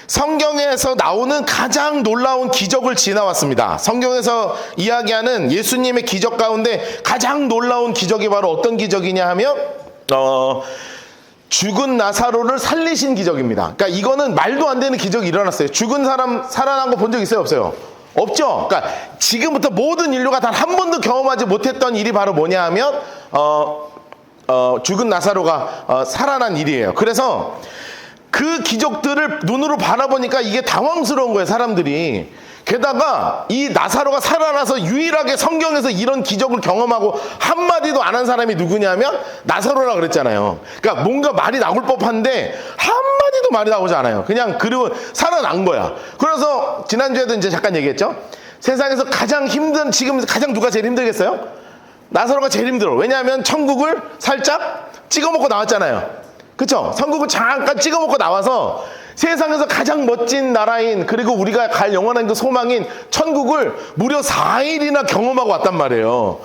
성경에서 나오는 가장 놀라운 기적을 지나왔습니다. 성경에서 이야기하는 예수님의 기적 가운데 가장 놀라운 기적이 바로 어떤 기적이냐 하면 죽은 나사로를 살리신 기적입니다. 그러니까 이거는 말도 안 되는 기적이 일어났어요. 죽은 사람 살아난 거 본 적 있어요? 없어요? 없죠? 그러니까 지금부터 모든 인류가 단 한 번도 경험하지 못했던 일이 바로 뭐냐 하면 죽은 나사로가 살아난 일이에요. 그래서 그 기적들을 눈으로 바라보니까 이게 당황스러운 거예요, 사람들이. 게다가 이 나사로가 살아나서 유일하게 성경에서 이런 기적을 경험하고 한마디도 안 한 사람이 누구냐면 나사로라 그랬잖아요. 그러니까 뭔가 말이 나올 법한데 한마디도 말이 나오지 않아요. 그냥 그리고 살아난 거야. 그래서 지난주에도 이제 잠깐 얘기했죠. 세상에서 가장 힘든, 지금 가장 누가 제일 힘들겠어요? 나사로가 제일 힘들어. 왜냐하면 천국을 살짝 찍어먹고 나왔잖아요. 그쵸? 천국을 잠깐 찍어먹고 나와서 세상에서 가장 멋진 나라인, 그리고 우리가 갈 영원한 그 소망인 천국을 무려 4일이나 경험하고 왔단 말이에요.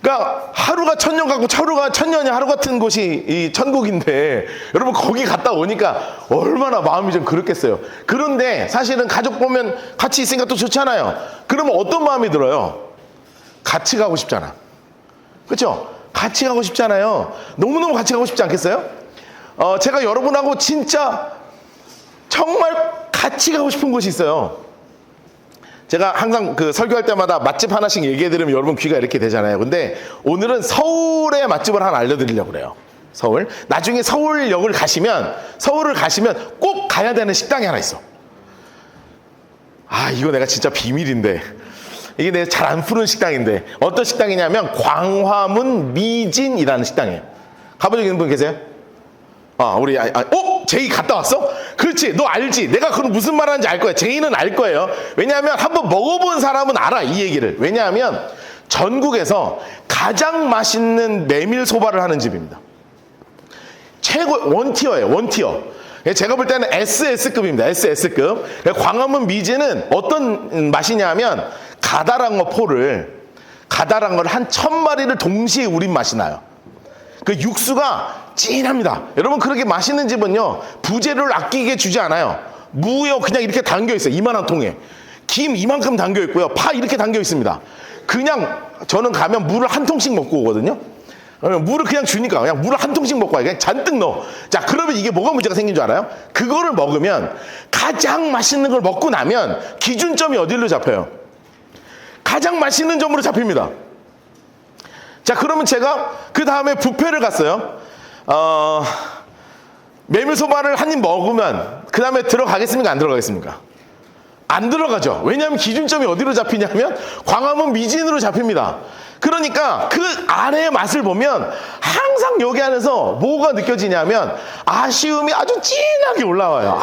그러니까 하루가 천년 같고 하루가 천년이 하루 같은 곳이 이 천국인데, 여러분 거기 갔다 오니까 얼마나 마음이 좀 그렇겠어요. 그런데 사실은 가족 보면 같이 있으니까 또 좋잖아요. 그러면 어떤 마음이 들어요? 같이 가고 싶잖아. 그렇죠? 같이 가고 싶잖아요. 너무너무 같이 가고 싶지 않겠어요? 제가 여러분하고 진짜 정말 같이 가고 싶은 곳이 있어요. 제가 항상 그 설교할 때마다 맛집 하나씩 얘기해 드리면 여러분 귀가 이렇게 되잖아요. 근데 오늘은 서울의 맛집을 하나 알려드리려고 그래요. 서울. 나중에 서울역을 가시면, 서울을 가시면 꼭 가야 되는 식당이 하나 있어. 아, 이거 내가 진짜 비밀인데. 이게 내가 잘 안 푸는 식당인데. 어떤 식당이냐면 광화문 미진이라는 식당이에요. 가본 적 있는 분 계세요? 우리 제이 갔다 왔어? 그렇지, 너 알지? 내가 그럼 무슨 말 하는지 알 거야. 제이는 알 거예요. 왜냐하면 한번 먹어본 사람은 알아, 이 얘기를. 왜냐하면 전국에서 가장 맛있는 메밀소바를 하는 집입니다. 최고, 원티어예요, 원티어. 제가 볼 때는 SS급입니다, SS급. 광화문 미진은 어떤 맛이냐면 가다랑어 포를, 가다랑어를 한 1000마리를 동시에 우린 맛이 나요. 그 육수가 진합니다. 여러분, 그렇게 맛있는 집은요, 부재료를 아끼게 주지 않아요. 무요 그냥 이렇게 담겨 있어요. 이만한 통에. 김 이만큼 담겨 있고요. 파 이렇게 담겨 있습니다. 그냥 저는 가면 물을 한 통씩 먹고 오거든요. 물을 그냥 주니까 그냥 물을 한 통씩 먹고 와요. 그냥 잔뜩 넣어. 자, 그러면 이게 뭐가 문제가 생긴 줄 알아요? 그거를 먹으면, 가장 맛있는 걸 먹고 나면 기준점이 어디로 잡혀요? 가장 맛있는 점으로 잡힙니다. 자, 그러면 제가 그 다음에 뷔페를 갔어요. 메밀소바를 한 입 먹으면 그 다음에 들어가겠습니까? 안 들어가겠습니까? 안 들어가죠. 왜냐하면 기준점이 어디로 잡히냐면 광화문 미진으로 잡힙니다. 그러니까 그 아래의 맛을 보면 항상 여기 안에서 뭐가 느껴지냐면 아쉬움이 아주 진하게 올라와요.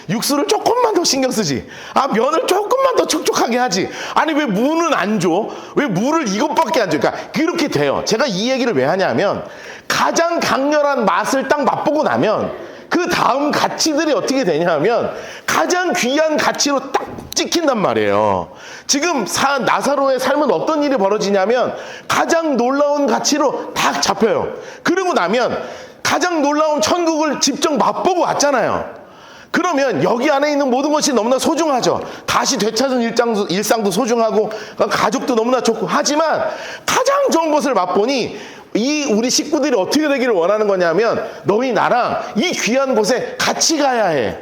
육수를 조금만 더 신경 쓰지. 면을 조금만 더 촉촉하게 하지. 아니, 왜 무는 안 줘? 왜 무를 이것밖에 안 줘? 그러니까 그렇게 돼요. 제가 이 얘기를 왜 하냐면 가장 강렬한 맛을 딱 맛보고 나면 그 다음 가치들이 어떻게 되냐면 가장 귀한 가치로 딱 찍힌단 말이에요. 지금 나사로의 삶은 어떤 일이 벌어지냐면 가장 놀라운 가치로 딱 잡혀요. 그러고 나면 가장 놀라운 천국을 직접 맛보고 왔잖아요. 그러면 여기 안에 있는 모든 것이 너무나 소중하죠. 다시 되찾은 일상도 소중하고 가족도 너무나 좋고, 하지만 가장 좋은 것을 맛보니 이 우리 식구들이 어떻게 되기를 원하는 거냐면 너희 나랑 이 귀한 곳에 같이 가야 해.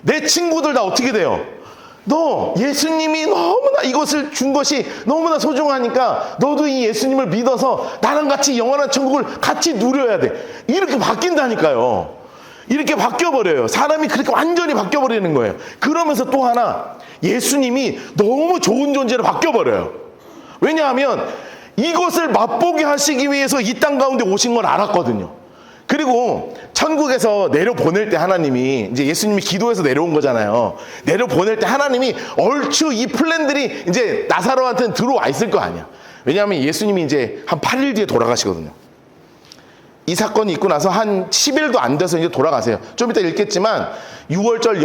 내 친구들 다 어떻게 돼요? 너 예수님이 너무나 이것을 준 것이 너무나 소중하니까 너도 이 예수님을 믿어서 나랑 같이 영원한 천국을 같이 누려야 돼. 이렇게 바뀐다니까요. 이렇게 바뀌어버려요. 사람이 그렇게 완전히 바뀌어버리는 거예요. 그러면서 또 하나, 예수님이 너무 좋은 존재로 바뀌어버려요. 왜냐하면 이것을 맛보게 하시기 위해서 이 땅 가운데 오신 걸 알았거든요. 그리고 천국에서 내려보낼 때 하나님이, 이제 예수님이 기도해서 내려온 거잖아요. 내려보낼 때 하나님이 얼추 이 플랜들이 이제 나사로한테는 들어와 있을 거 아니야. 왜냐하면 예수님이 이제 한 8일 뒤에 돌아가시거든요. 이 사건이 있고 나서 한 10일도 안 돼서 이제 돌아가세요. 좀 이따 읽겠지만 6월절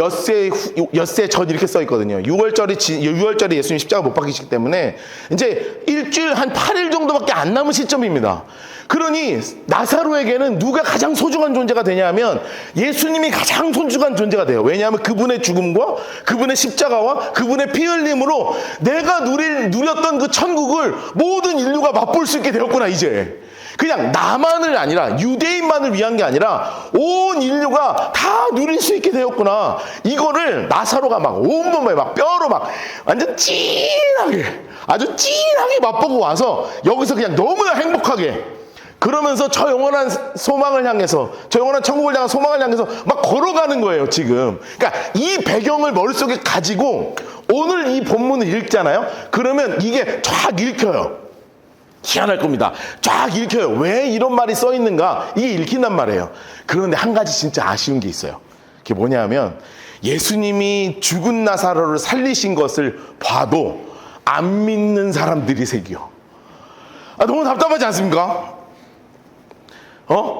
엿새 전 이렇게 써 있거든요. 6월절에 예수님 십자가 못 박히시기 때문에 이제 일주일 한 8일 정도밖에 안 남은 시점입니다. 그러니 나사로에게는 누가 가장 소중한 존재가 되냐면 예수님이 가장 소중한 존재가 돼요. 왜냐하면 그분의 죽음과 그분의 십자가와 그분의 피 흘림으로 내가 누렸던 그 천국을 모든 인류가 맛볼 수 있게 되었구나. 이제 그냥 나만을 아니라 유대인만을 위한 게 아니라 온 인류가 다 누릴 수 있게 되었구나. 이거를 나사로가 막 온몸에 막 뼈로 막 완전 찐하게, 아주 찐하게 맛보고 와서 여기서 그냥 너무나 행복하게, 그러면서 저 영원한 소망을 향해서, 저 영원한 천국을 향한 소망을 향해서 막 걸어가는 거예요, 지금. 그러니까 이 배경을 머릿속에 가지고 오늘 이 본문을 읽잖아요. 그러면 이게 쫙 읽혀요. 희한할 겁니다. 쫙 읽혀요. 왜 이런 말이 써 있는가? 이게 읽힌단 말이에요. 그런데 한 가지 진짜 아쉬운 게 있어요. 그게 뭐냐면 예수님이 죽은 나사로를 살리신 것을 봐도 안 믿는 사람들이 생겨. 너무 답답하지 않습니까?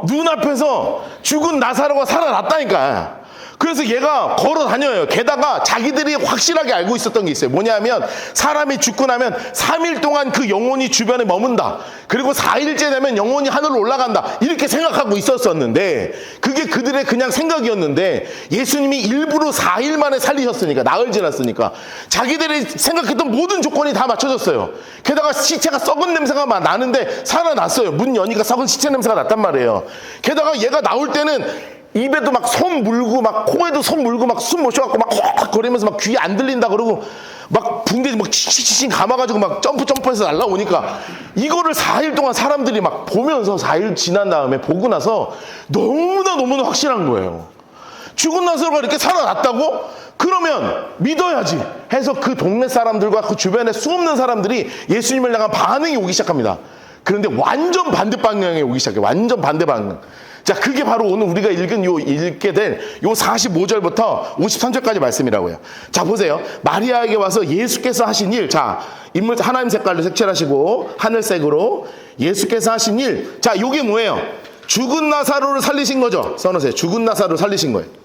눈앞에서 죽은 나사로가 살아났다니까. 그래서 얘가 걸어 다녀요. 게다가 자기들이 확실하게 알고 있었던 게 있어요. 뭐냐면 사람이 죽고 나면 3일 동안 그 영혼이 주변에 머문다. 그리고 4일째 되면 영혼이 하늘로 올라간다. 이렇게 생각하고 있었었는데 그게 그들의 그냥 생각이었는데 예수님이 일부러 4일 만에 살리셨으니까, 나흘 지났으니까 자기들이 생각했던 모든 조건이 다 맞춰졌어요. 게다가 시체가 썩은 냄새가 나는데 살아났어요. 문 여니까 썩은 시체 냄새가 났단 말이에요. 게다가 얘가 나올 때는 입에도 막 손 물고 막 코에도 손 물고 막 숨 못 쉬어갖고 막 헉 거리면서 막 귀에 안 들린다 그러고 막 붕대 막 치치치치 감아가지고 막 점프해서 날라오니까 이거를 4일 동안 사람들이 막 보면서 4일 지난 다음에 보고 나서 너무나 확실한 거예요. 죽은 나사로가 이렇게 살아났다고? 그러면 믿어야지 해서 그 동네 사람들과 그 주변에 수없는 사람들이 예수님을 향한 반응이 오기 시작합니다. 그런데 완전 반대 방향에 오기 시작해요. 완전 반대 방향. 자, 그게 바로 오늘 우리가 읽게 될 요 45절부터 53절까지 말씀이라고요. 자, 보세요. 마리아에게 와서 예수께서 하신 일. 자, 인물 하나님 색깔로 색칠하시고 하늘색으로 예수께서 하신 일. 자, 요게 뭐예요? 죽은 나사로를 살리신 거죠. 써놓으세요. 죽은 나사로를 살리신 거예요.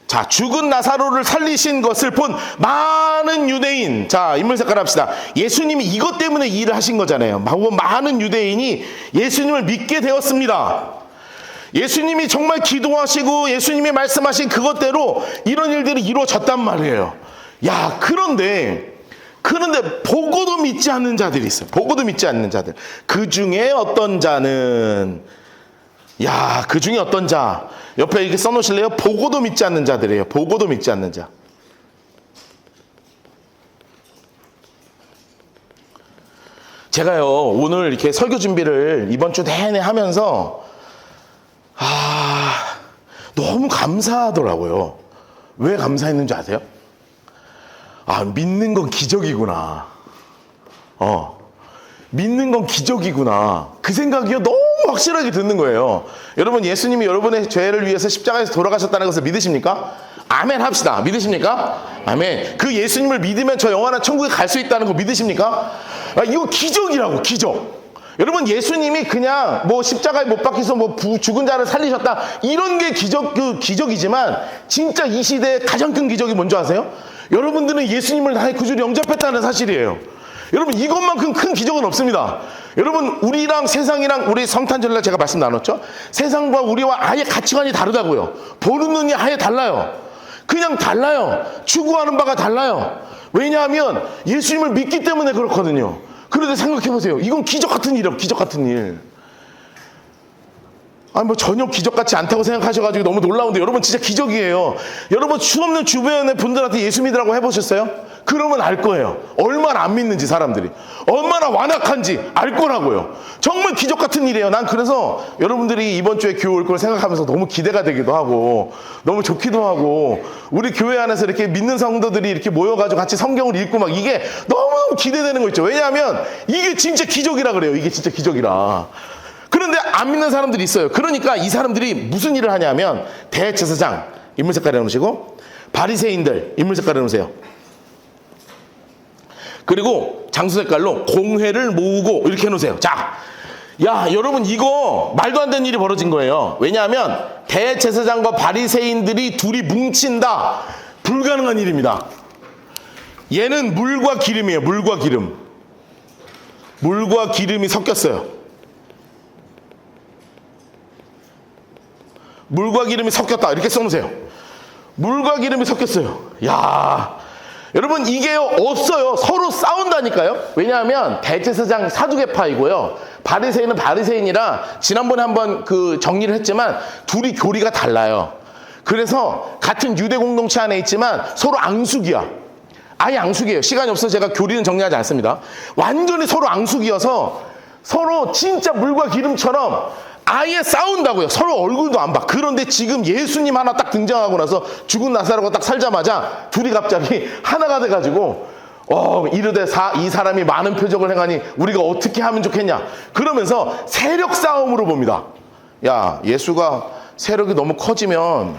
자, 죽은 나사로를 살리신 것을 본 많은 유대인. 자, 인물 색깔 합시다. 예수님이 이것 때문에 이 일을 하신 거잖아요. 많은 유대인이 예수님을 믿게 되었습니다. 예수님이 정말 기도하시고 예수님이 말씀하신 그것대로 이런 일들이 이루어졌단 말이에요. 야, 그런데 보고도 믿지 않는 자들이 있어요. 보고도 믿지 않는 자들. 그 중에 어떤 자는, 그 중에 어떤 자, 옆에 이렇게 써놓으실래요? 보고도 믿지 않는 자들이에요. 보고도 믿지 않는 자. 제가요, 오늘 이렇게 설교 준비를 이번 주 내내 하면서 너무 감사하더라고요. 왜 감사했는지 아세요? 믿는 건 기적이구나. 믿는 건 기적이구나. 그 생각이요, 너무 확실하게 드는 거예요. 여러분, 예수님이 여러분의 죄를 위해서 십자가에서 돌아가셨다는 것을 믿으십니까? 아멘 합시다. 믿으십니까? 아멘. 그 예수님을 믿으면 저 영원한 천국에 갈 수 있다는 거 믿으십니까? 이거 기적이라고, 기적. 여러분, 예수님이 그냥 십자가에 못 박혀서 죽은 자를 살리셨다, 이런 게 기적이지만 진짜 이 시대의 가장 큰 기적이 뭔지 아세요? 여러분들은 예수님을 나의 구주로 영접했다는 사실이에요. 여러분, 이것만큼 큰 기적은 없습니다. 여러분, 우리랑 세상이랑, 우리 성탄절날 제가 말씀 나눴죠? 세상과 우리와 아예 가치관이 다르다고요. 보는 눈이 아예 달라요. 그냥 달라요. 추구하는 바가 달라요. 왜냐하면 예수님을 믿기 때문에 그렇거든요. 그런데 생각해보세요. 이건 기적 같은 일이에요. 기적 같은 일. 전혀 기적같지 않다고 생각하셔가지고 너무 놀라운데, 여러분 진짜 기적이에요. 여러분, 수없는 주변의 분들한테 예수 믿으라고 해보셨어요? 그러면 알 거예요. 얼마나 안 믿는지, 사람들이 얼마나 완악한지 알 거라고요. 정말 기적 같은 일이에요. 난 그래서 여러분들이 이번 주에 교회 올 걸 생각하면서 너무 기대가 되기도 하고 너무 좋기도 하고, 우리 교회 안에서 이렇게 믿는 성도들이 이렇게 모여가지고 같이 성경을 읽고 막 이게 너무너무 기대되는 거 있죠. 왜냐하면 이게 진짜 기적이라 그래요. 이게 진짜 기적이라. 그런데 안 믿는 사람들이 있어요. 그러니까 이 사람들이 무슨 일을 하냐면, 대제사장, 인물 색깔 해놓으시고, 바리새인들, 인물 색깔 해놓으세요. 그리고 장수 색깔로 공회를 모으고 이렇게 해놓으세요. 자, 여러분, 이거 말도 안 되는 일이 벌어진 거예요. 왜냐하면 대제사장과 바리새인들이 둘이 뭉친다. 불가능한 일입니다. 얘는 물과 기름이에요. 물과 기름. 물과 기름이 섞였어요. 물과 기름이 섞였다. 이렇게 써놓으세요. 물과 기름이 섞였어요. 야, 여러분 이게 없어요. 서로 싸운다니까요. 왜냐하면 대제사장 사두개파이고요. 바리새인은 바리새인이라 지난번에 한번 그 정리를 했지만 둘이 교리가 달라요. 그래서 같은 유대 공동체 안에 있지만 서로 앙숙이야. 아예 앙숙이에요. 시간이 없어서 제가 교리는 정리하지 않습니다. 완전히 서로 앙숙이어서 서로 진짜 물과 기름처럼 아예 싸운다고요. 서로 얼굴도 안 봐. 그런데 지금 예수님 하나 딱 등장하고 나서 죽은 나사로가 딱 살자마자 둘이 갑자기 하나가 돼가지고 이르되 이 사람이 많은 표적을 행하니 우리가 어떻게 하면 좋겠냐. 그러면서 세력 싸움으로 봅니다. 야, 예수가 세력이 너무 커지면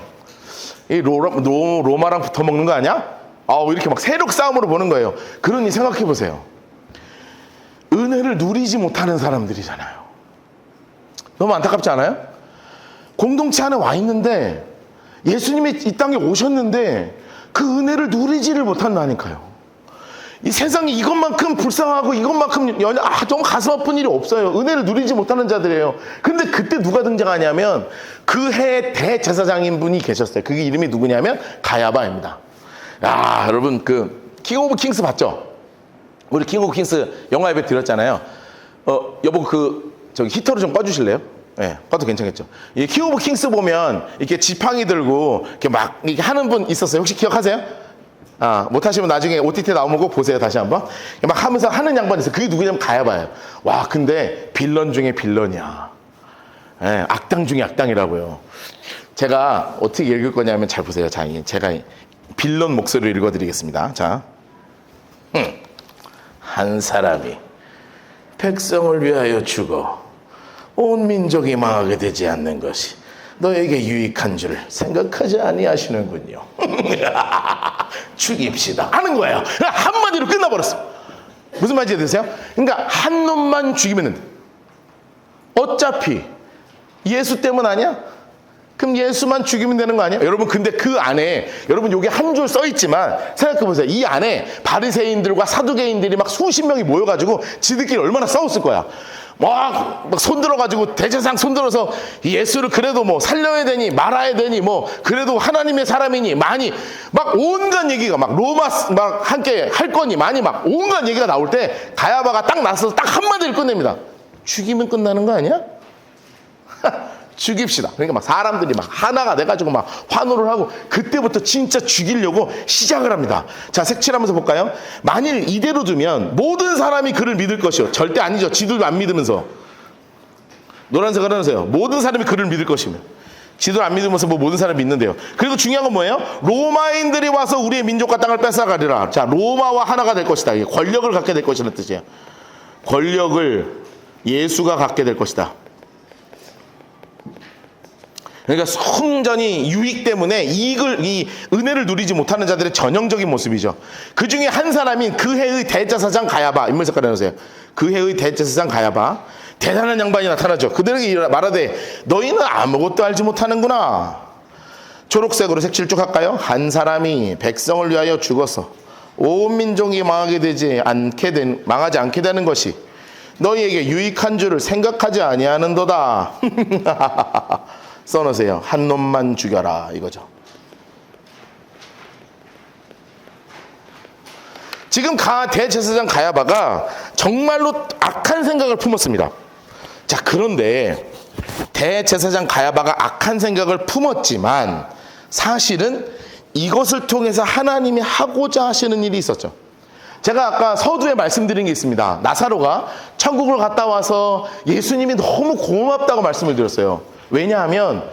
이 로마랑 붙어먹는 거 아니야? 이렇게 막 세력 싸움으로 보는 거예요. 그러니 생각해 보세요. 은혜를 누리지 못하는 사람들이잖아요. 너무 안타깝지 않아요? 공동체 안에 와 있는데 예수님이 이 땅에 오셨는데 그 은혜를 누리지를 못한다니까요. 이 세상에 이것만큼 불쌍하고 이것만큼 너무 가슴 아픈 일이 없어요. 은혜를 누리지 못하는 자들이에요. 근데 그때 누가 등장하냐면 그 해의 대제사장인 분이 계셨어요. 그게 이름이 누구냐면 가야바입니다. 야, 여러분 그 킹 오브 킹스 봤죠? 우리 킹 오브 킹스 영화 예배 드렸잖아요. 여보 저기 히터를 좀 꺼주실래요? 네, 꺼도 괜찮겠죠. 이 킹 오브 킹스 보면 이렇게 지팡이 들고 이렇게 막 이렇게 하는 분 있었어요. 혹시 기억하세요? 못하시면 나중에 OTT 나오면 꼭 보세요. 다시 한번. 막 하면서 하는 양반이 있어요. 그게 누구냐면 가야바예요. 와, 근데 빌런 중에 빌런이야. 네, 악당 중에 악당이라고요. 제가 어떻게 읽을 거냐면 잘 보세요. 자, 제가 빌런 목소리를 읽어드리겠습니다. 자, 한 사람이 백성을 위하여 죽어 온 민족이 망하게 되지 않는 것이 너에게 유익한 줄 생각하지 아니하시는군요. 죽입시다 하는 거예요. 한마디로 끝나버렸어. 무슨 말인지 되세요? 그러니까 한 놈만 죽이면 된다. 어차피 예수 때문 아니야? 그럼 예수만 죽이면 되는 거 아니야? 여러분, 근데 그 안에 여러분 여기 한 줄 써 있지만 생각해 보세요. 이 안에 바리새인들과 사두개인들이 막 수십 명이 모여가지고 지들끼리 얼마나 싸웠을 거야. 막 손들어가지고 대제사장 손들어서 예수를 그래도 뭐 살려야 되니 말아야 되니 뭐 그래도 하나님의 사람이니 많이 막 온갖 얘기가 막 로마 막 함께 할 거니 많이 막 온갖 얘기가 나올 때 가야바가 딱 나서서 딱 한마디를 끝냅니다. 죽이면 끝나는 거 아니야? 죽입시다. 그러니까 막 사람들이 막 하나가 돼가지고 막 환호를 하고 그때부터 진짜 죽이려고 시작을 합니다. 자, 색칠하면서 볼까요? 만일 이대로 두면 모든 사람이 그를 믿을 것이요. 절대 아니죠. 지들도 안 믿으면서. 노란색을 해놓으세요. 모든 사람이 그를 믿을 것이며. 지들 안 믿으면서 뭐 모든 사람이 믿는데요. 그리고 중요한 건 뭐예요? 로마인들이 와서 우리의 민족과 땅을 뺏어가리라. 자, 로마와 하나가 될 것이다. 권력을 갖게 될 것이라는 뜻이에요. 권력을 예수가 갖게 될 것이다. 그러니까 순전히 유익 때문에 이 은혜를 누리지 못하는 자들의 전형적인 모습이죠. 그 중에 한 사람인 그 해의 대제사장 가야바, 인물 색깔 해놓으세요. 그 해의 대제사장 가야바, 대단한 양반이 나타나죠. 그들에게 말하되 너희는 아무것도 알지 못하는구나. 초록색으로 색칠 쭉 할까요? 한 사람이 백성을 위하여 죽어서 온 민족이 망하지 않게 되는 것이 너희에게 유익한 줄을 생각하지 아니하는도다. 써놓으세요. 한 놈만 죽여라 이거죠. 지금 대제사장 가야바가 정말로 악한 생각을 품었습니다. 자, 그런데 대제사장 가야바가 악한 생각을 품었지만 사실은 이것을 통해서 하나님이 하고자 하시는 일이 있었죠. 제가 아까 서두에 말씀드린 게 있습니다. 나사로가 천국을 갔다 와서 예수님이 너무 고맙다고 말씀을 드렸어요. 왜냐하면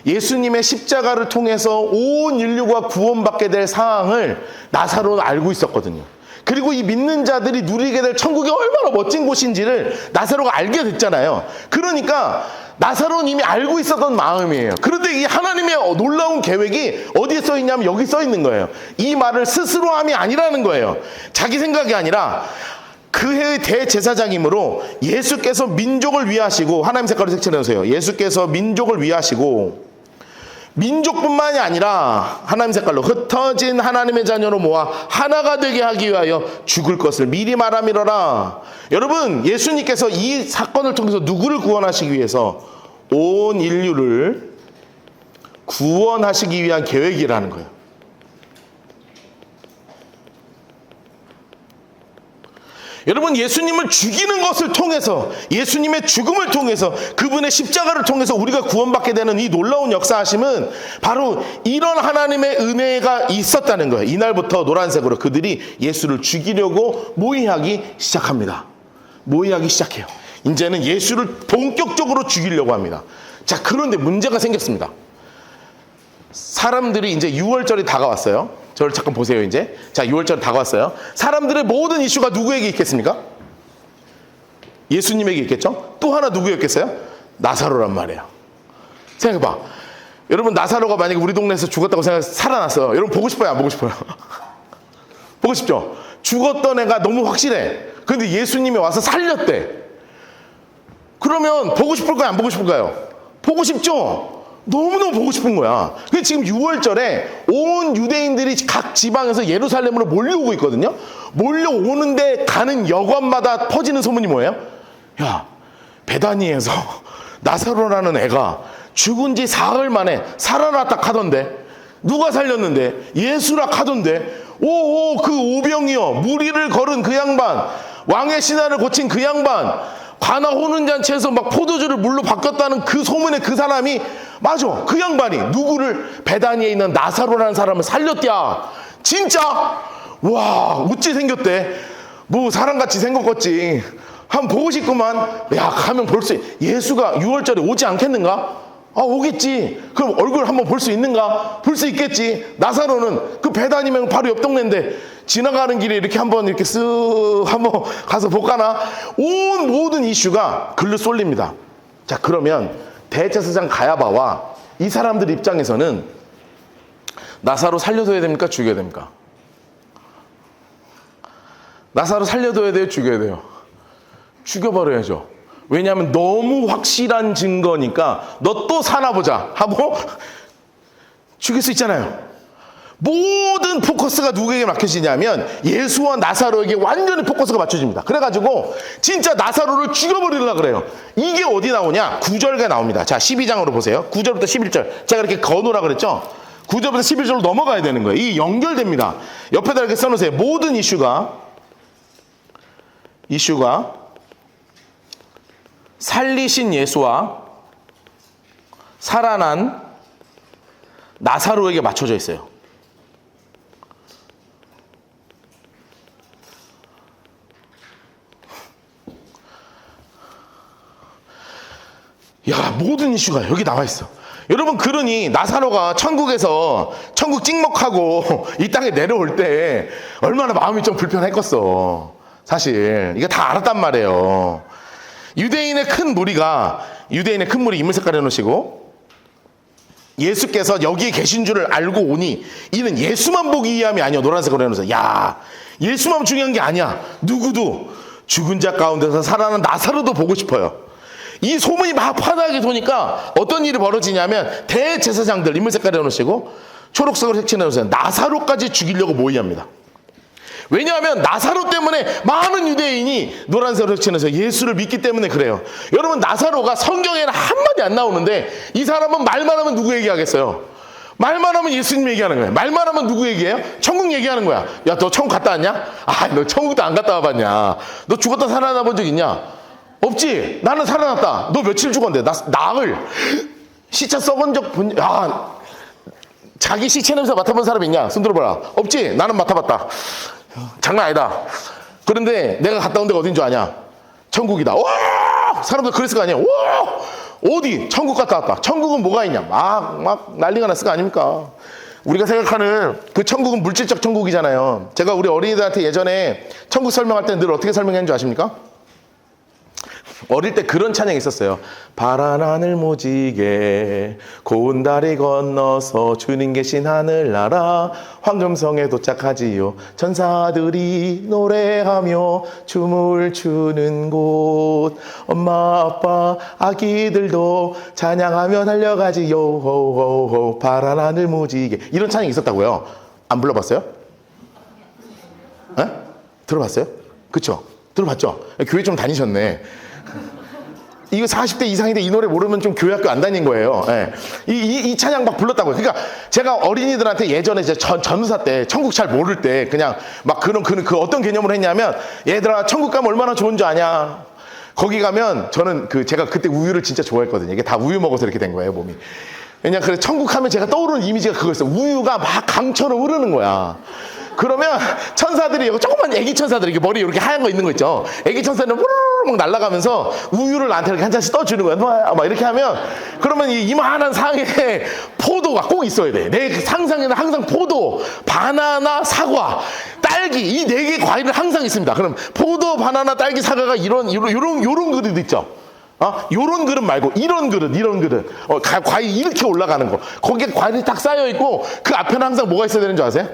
예수님의 십자가를 통해서 온 인류가 구원받게 될 상황을 나사로는 알고 있었거든요. 그리고 이 믿는 자들이 누리게 될 천국이 얼마나 멋진 곳인지를 나사로가 알게 됐잖아요. 그러니까 나사로는 이미 알고 있었던 마음이에요. 그런데 이 하나님의 놀라운 계획이 어디에 써 있냐면 여기 써 있는 거예요. 이 말을 스스로 함이 아니라는 거예요. 자기 생각이 아니라 그 해의 대제사장이므로 예수께서 민족을 위하시고, 하나님 색깔로 색칠해주세요. 예수께서 민족을 위하시고 민족뿐만이 아니라 하나님 색깔로 흩어진 하나님의 자녀로 모아 하나가 되게 하기 위하여 죽을 것을 미리 말함이러라. 여러분, 예수님께서 이 사건을 통해서 누구를 구원하시기 위해서 온 인류를 구원하시기 위한 계획이라는 거예요. 여러분, 예수님을 죽이는 것을 통해서, 예수님의 죽음을 통해서, 그분의 십자가를 통해서 우리가 구원받게 되는 이 놀라운 역사하심은 바로 이런 하나님의 은혜가 있었다는 거예요. 이날부터 노란색으로 그들이 예수를 죽이려고 모의하기 시작합니다. 모의하기 시작해요. 이제는 예수를 본격적으로 죽이려고 합니다. 자, 그런데 문제가 생겼습니다. 사람들이 이제 6월절이 다가왔어요. 저를 잠깐 보세요, 이제. 자, 6월절 다가왔어요. 사람들의 모든 이슈가 누구에게 있겠습니까? 예수님에게 있겠죠? 또 하나 누구였겠어요? 나사로란 말이에요. 생각해봐. 여러분, 나사로가 만약에 우리 동네에서 죽었다고 생각해서 살아났어요. 여러분, 보고 싶어요? 안 보고 싶어요? 보고 싶죠? 죽었던 애가 너무 확실해. 근데 예수님이 와서 살렸대. 그러면 보고 싶을까요? 안 보고 싶을까요? 보고 싶죠? 너무너무 보고 싶은 거야. 그래서 지금 6월절에 온 유대인들이 각 지방에서 예루살렘으로 몰려오고 있거든요. 몰려오는데 가는 여관마다 퍼지는 소문이 뭐예요? 야, 베다니에서 나사로라는 애가 죽은 지 사흘 만에 살아났다 하던데, 누가 살렸는데? 예수라 하던데, 오, 그 오병이여, 무리를 걸은 그 양반, 왕의 신하를 고친 그 양반, 가나 호는 잔치에서 막 포도주를 물로 바꿨다는 그 소문의 그 사람이, 맞아, 그 양반이 누구를? 베다니에 있는 나사로라는 사람을 살렸대야. 진짜? 와, 어찌 생겼대? 뭐 사람같이 생겼겠지. 한번 보고 싶구만. 야, 가면 볼 수, 예수가 6월절에 오지 않겠는가? 아, 오겠지. 그럼 얼굴 한번 볼 수 있는가? 볼 수 있겠지. 나사로는 그 베다니면 바로 옆 동네인데 지나가는 길에 이렇게 한번 이렇게 쓱 한번 가서 볼까나? 온 모든 이슈가 글로 쏠립니다. 자, 그러면 대제사장 가야바와 이 사람들 입장에서는 나사로 살려둬야 됩니까? 죽여야 됩니까? 나사로 살려둬야 돼요? 죽여야 돼요? 죽여버려야죠. 왜냐하면 너무 확실한 증거니까 너 또 사나 보자 하고 죽일 수 있잖아요. 모든 포커스가 누구에게 막혀지냐면 예수와 나사로에게 완전히 포커스가 맞춰집니다. 그래가지고 진짜 나사로를 죽여버리려고 그래요. 이게 어디 나오냐? 9절에 나옵니다. 자, 12장으로 보세요. 9절부터 11절. 제가 이렇게 거놓으라 그랬죠? 9절부터 11절로 넘어가야 되는 거예요. 이 연결됩니다. 옆에다 이렇게 써놓으세요. 모든 이슈가 살리신 예수와 살아난 나사로에게 맞춰져 있어요. 야, 모든 이슈가 여기 나와 있어. 여러분, 그러니 나사로가 천국에서 천국 찍먹하고 이 땅에 내려올 때 얼마나 마음이 좀 불편했겠어. 사실 이거 다 알았단 말이에요. 유대인의 큰 무리 인물 색깔 해놓으시고 예수께서 여기에 계신 줄을 알고 오니 이는 예수만 보기 위함이 아니야. 노란색으로 해놓으세요. 야, 예수만 중요한 게 아니야. 누구도 죽은 자 가운데서 살아난 나사로도 보고 싶어요. 이 소문이 막 파다하게 도니까 어떤 일이 벌어지냐면 대제사장들 인물 색깔 해놓으시고 초록색으로 색칠해놓으세요. 나사로까지 죽이려고 모의합니다. 왜냐하면 나사로 때문에 많은 유대인이 노란색으로 색칠해서 예수를 믿기 때문에 그래요. 여러분, 나사로가 성경에는 한마디 안 나오는데 이 사람은 말만 하면 누구 얘기하겠어요? 말만 하면 예수님 얘기하는 거예요. 말만 하면 누구 얘기해요? 천국 얘기하는 거야. 야, 너 천국 갔다 왔냐? 아, 너 천국도 안 갔다 와봤냐? 너 죽었다 살아나 본 적 있냐? 없지. 나는 살아났다. 너 며칠 죽었는데? 나흘. 시체 썩은 적 야, 자기 시체 냄새 맡아본 사람 있냐? 손 들어봐라. 없지. 나는 맡아봤다. 장난 아니다. 그런데 내가 갔다 온 데가 어딘 줄 아냐? 천국이다. 와! 사람들 그랬을 거 아니야? 와! 어디? 천국 갔다 왔다. 천국은 뭐가 있냐? 막 난리가 났을 거 아닙니까? 우리가 생각하는 그 천국은 물질적 천국이잖아요. 제가 우리 어린이들한테 예전에 천국 설명할 때 늘 어떻게 설명했는지 아십니까? 어릴 때 그런 찬양이 있었어요. 파란 하늘 무지개 고운 다리 건너서 주님 계신 하늘나라 황금성에 도착하지요. 천사들이 노래하며 춤을 추는 곳 엄마 아빠 아기들도 찬양하며 달려가지요. 호호호 파란 하늘 무지개. 이런 찬양이 있었다고요. 안 불러봤어요? 에? 들어봤어요? 그쵸? 들어봤죠? 교회 좀 다니셨네. 이거 40대 이상인데 이 노래 모르면 좀 교회 학교 안 다닌 거예요. 예. 이 찬양 막 불렀다고요. 그러니까 제가 어린이들한테 예전에 이제 전도사 때 천국 잘 모를 때 그냥 막 그 어떤 개념으로 했냐면 얘들아 천국 가면 얼마나 좋은 줄 아냐. 거기 가면 저는 제가 그때 우유를 진짜 좋아했거든요. 이게 다 우유 먹어서 이렇게 된 거예요, 몸이. 그냥 그래서 천국 하면 제가 떠오르는 이미지가 그거였어요. 우유가 막 강처럼 흐르는 거야. 그러면 천사들이 조그만 애기 천사들이 이렇게 머리 이렇게 하얀 거 있는 거 있죠. 애기 천사들은 막 날아가면서 우유를 나한테 이렇게 한 잔씩 떠주는 거야. 막 이렇게 하면 그러면 이만한 상에 포도가 꼭 있어야 돼. 내 상상에는 항상 포도, 바나나, 사과, 딸기 이 4개 과일은 항상 있습니다. 그럼 포도, 바나나, 딸기, 사과가 요런 그릇 있죠. 요런 그릇 말고 이런 그릇. 과일 이렇게 올라가는 거. 거기에 과일이 딱 쌓여 있고 그 앞에는 항상 뭐가 있어야 되는 줄 아세요?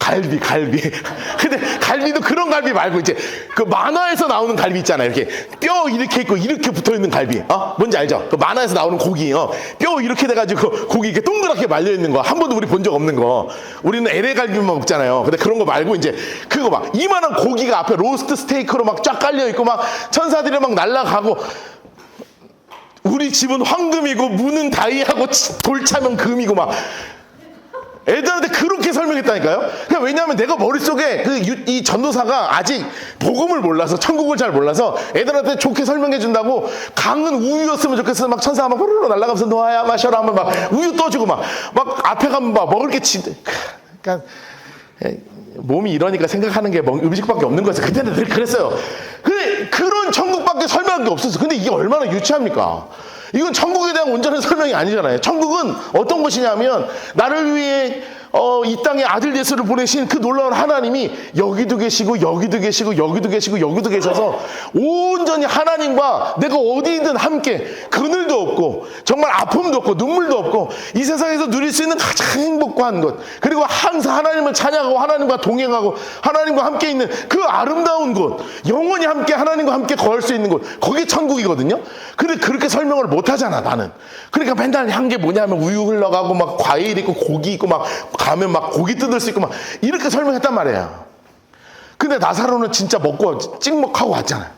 갈비. 근데 갈비도 그런 갈비 말고 이제 그 만화에서 나오는 갈비 있잖아요. 이렇게 뼈 이렇게 있고 이렇게 붙어 있는 갈비. 뭔지 알죠? 그 만화에서 나오는 고기. 뼈 이렇게 돼가지고 고기 이렇게 동그랗게 말려 있는 거. 한 번도 우리 본 적 없는 거. 우리는 LA 갈비만 먹잖아요. 근데 그런 거 말고 이제 그거 막 이만한 고기가 앞에 로스트 스테이크로 막 쫙 깔려 있고 막 천사들이 막 날아가고. 우리 집은 황금이고 문은 다이아고 돌 차면 금이고 막. 애들한테 그렇게 설명했다니까요. 그냥 왜냐하면 내가 머릿속에 이 전도사가 아직 복음을 몰라서 천국을 잘 몰라서 애들한테 좋게 설명해 준다고 강은 우유였으면 좋겠어. 막 천사가 막 후루룩 날아가면서 놓아야 마셔라 하면 막 우유 떠주고 막 앞에 가면 막 먹을 게 그러니까 몸이 이러니까 생각하는 게 음식밖에 없는 거였어요. 그때는 늘 그랬어요. 그런 천국밖에 설명한 게 없었어. 근데 이게 얼마나 유치합니까? 이건 천국에 대한 온전한 설명이 아니잖아요. 천국은 어떤 곳이냐면 나를 위해 이 땅에 아들 예수를 보내신 그 놀라운 하나님이 여기도 계시고 여기도 계시고 여기도 계시고 여기도 계셔서 온전히 하나님과 내가 어디든 함께 그늘도 없고 정말 아픔도 없고 눈물도 없고 이 세상에서 누릴 수 있는 가장 행복한 것 그리고 항상 하나님을 찬양하고 하나님과 동행하고 하나님과 함께 있는 그 아름다운 곳 영원히 함께 하나님과 함께 걸 수 있는 곳 거기 천국이거든요. 근데 그렇게 설명을 못하잖아 나는. 그러니까 맨날 한 게 뭐냐면 우유 흘러가고 막 과일 있고 고기 있고 막 가면 막 고기 뜯을 수 있고 막 이렇게 설명했단 말이에요. 근데 나사로는 진짜 먹고 찍먹하고 왔잖아요.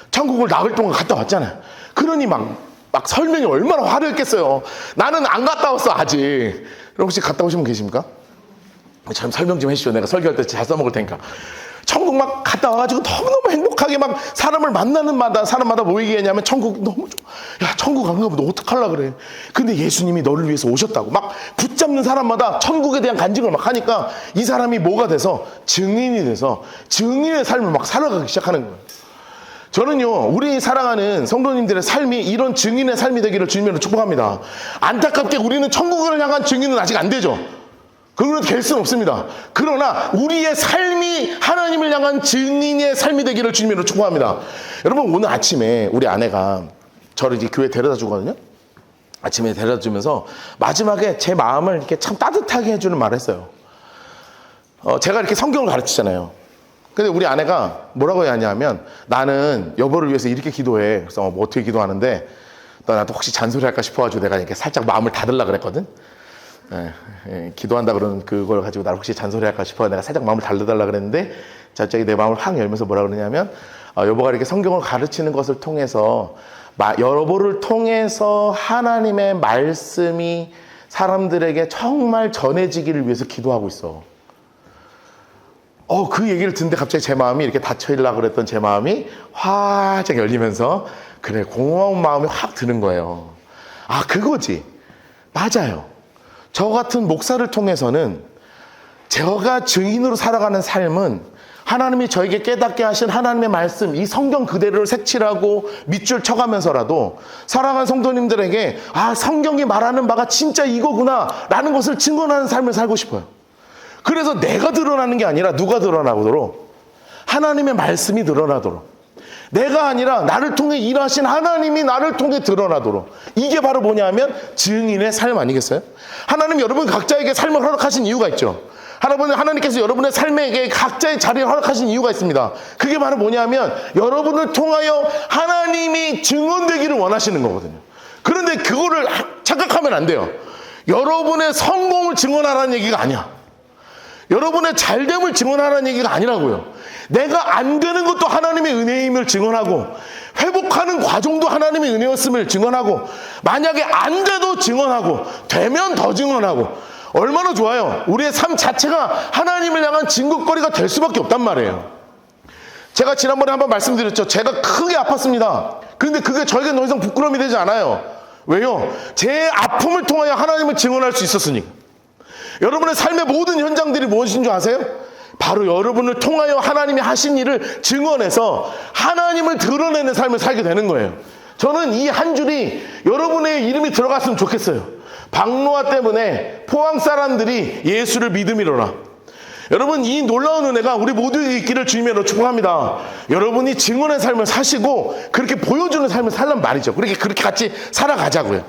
천국을 나흘 동안 갔다 왔잖아요. 그러니 막 설명이 얼마나 화려했겠어요. 나는 안 갔다 왔어 아직. 혹시 갔다 오신 분 계십니까? 참 설명 좀 해주시죠. 내가 설교할 때 잘 써먹을 테니까. 천국 막 갔다 와가지고 너무너무 행복하게 막 사람을 만나는 사람마다 뭐 얘기했냐면 천국 너무 좋아. 야 천국 안 가면 너 어떡하려고 그래. 근데 예수님이 너를 위해서 오셨다고 막 붙잡는 사람마다 천국에 대한 간증을 막 하니까 이 사람이 뭐가 돼서 증인이 돼서 증인의 삶을 막 살아가기 시작하는 거예요. 저는요 우리 사랑하는 성도님들의 삶이 이런 증인의 삶이 되기를 주님으로 축복합니다. 안타깝게 우리는 천국을 향한 증인은 아직 안 되죠. 그건 될 수는 없습니다. 그러나 우리의 삶이 하나님을 향한 증인의 삶이 되기를 주님으로 축복합니다. 여러분 오늘 아침에 우리 아내가 저를 이제 교회 데려다 주거든요. 아침에 데려다 주면서 마지막에 제 마음을 이렇게 참 따뜻하게 해주는 말을 했어요. 제가 이렇게 성경을 가르치잖아요. 근데 우리 아내가 뭐라고 하냐면 나는 여보를 위해서 이렇게 기도해. 그래서 뭐 어떻게 기도하는데 나도 혹시 잔소리할까 싶어가지고 내가 이렇게 살짝 마음을 닫으려고 그랬거든. 기도한다 그러는 그걸 가지고 나를 혹시 잔소리할까 싶어 내가 살짝 마음을 달래달라 그랬는데 갑자기 내 마음을 확 열면서 뭐라 그러냐면 여보가 이렇게 성경을 가르치는 것을 통해서 여보를 통해서 하나님의 말씀이 사람들에게 정말 전해지기를 위해서 기도하고 있어. 그 얘기를 듣는데 갑자기 제 마음이 이렇게 닫혀있려고 그랬던 제 마음이 활짝 열리면서 그래 고마운 마음이 확 드는 거예요. 그거지. 맞아요. 저 같은 목사를 통해서는 제가 증인으로 살아가는 삶은 하나님이 저에게 깨닫게 하신 하나님의 말씀 이 성경 그대로를 색칠하고 밑줄 쳐가면서라도 살아간 성도님들에게 성경이 말하는 바가 진짜 이거구나 라는 것을 증언하는 삶을 살고 싶어요. 그래서 내가 드러나는 게 아니라 누가 드러나도록 하나님의 말씀이 드러나도록 내가 아니라 나를 통해 일하신 하나님이 나를 통해 드러나도록. 이게 바로 뭐냐면 증인의 삶 아니겠어요? 하나님 여러분 각자에게 삶을 허락하신 이유가 있죠. 하나님께서 여러분의 삶에게 각자의 자리를 허락하신 이유가 있습니다. 그게 바로 뭐냐면 여러분을 통하여 하나님이 증언되기를 원하시는 거거든요. 그런데 그거를 착각하면 안 돼요. 여러분의 성공을 증언하라는 얘기가 아니야. 여러분의 잘됨을 증언하라는 얘기가 아니라고요. 내가 안 되는 것도 하나님의 은혜임을 증언하고, 회복하는 과정도 하나님의 은혜였음을 증언하고, 만약에 안 돼도 증언하고, 되면 더 증언하고, 얼마나 좋아요. 우리의 삶 자체가 하나님을 향한 증거거리가 될 수밖에 없단 말이에요. 제가 지난번에 한번 말씀드렸죠. 제가 크게 아팠습니다. 그런데 그게 저에게 더 이상 부끄러움이 되지 않아요. 왜요? 제 아픔을 통하여 하나님을 증언할 수 있었으니까. 여러분의 삶의 모든 현장들이 무엇인 줄 아세요? 바로 여러분을 통하여 하나님이 하신 일을 증언해서 하나님을 드러내는 삶을 살게 되는 거예요. 저는 이 한 줄이 여러분의 이름이 들어갔으면 좋겠어요. 박노아 때문에 포항 사람들이 예수를 믿음이로라. 여러분, 이 놀라운 은혜가 우리 모두에게 있기를 주님으로 축복합니다. 여러분이 증언의 삶을 사시고 그렇게 보여주는 삶을 살란 말이죠. 그렇게 같이 살아가자고요.